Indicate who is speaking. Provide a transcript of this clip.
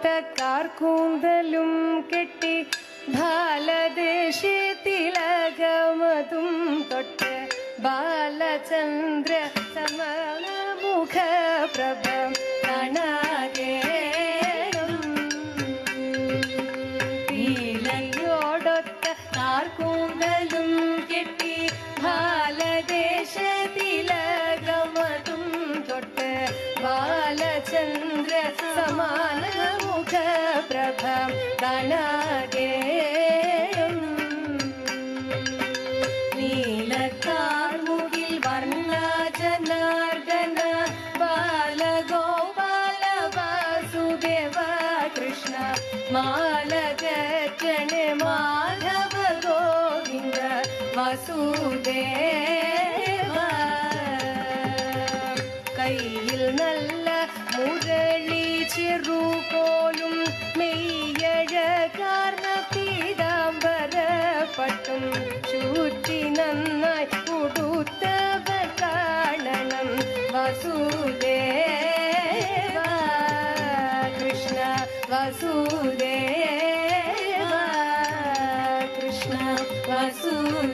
Speaker 1: തൊടുത്ത കാർക്കൂന്തലും കെട്ടി ബാലദേശി തിലകമതും തൊട്ട് ബാലചന്ദ്ര സമമുഖ പ്രഭ കാണാകേണം തീലയോടൊത്ത കാർക്കൂന്തലും കെട്ടി ബാലദേശ തിലകമതും തൊട്ട് ബാലചന്ദ്ര സമാന മുഖ പ്രഭ കാണാകേണം നീലക്കാർമുകിൽ വർണ്ണ ജനാർദ്ദന ബാലഗോപാല വാസുദേവ കൃഷ്ണ മാലഗജന മാധവ ഗോവിന്ദ വാസുദേവ കയ്യിൽ നല്ല മുരളി ചെറുകോലും മെയ്യഴകാർന്ന പീതാംബര പട്ടും ചൂറ്റി നന്നായി ഉടുത്തവ കാണണം വാസുദേവ കൃഷ്ണ വാസുദേവ കൃഷ്ണ വാസുദേവ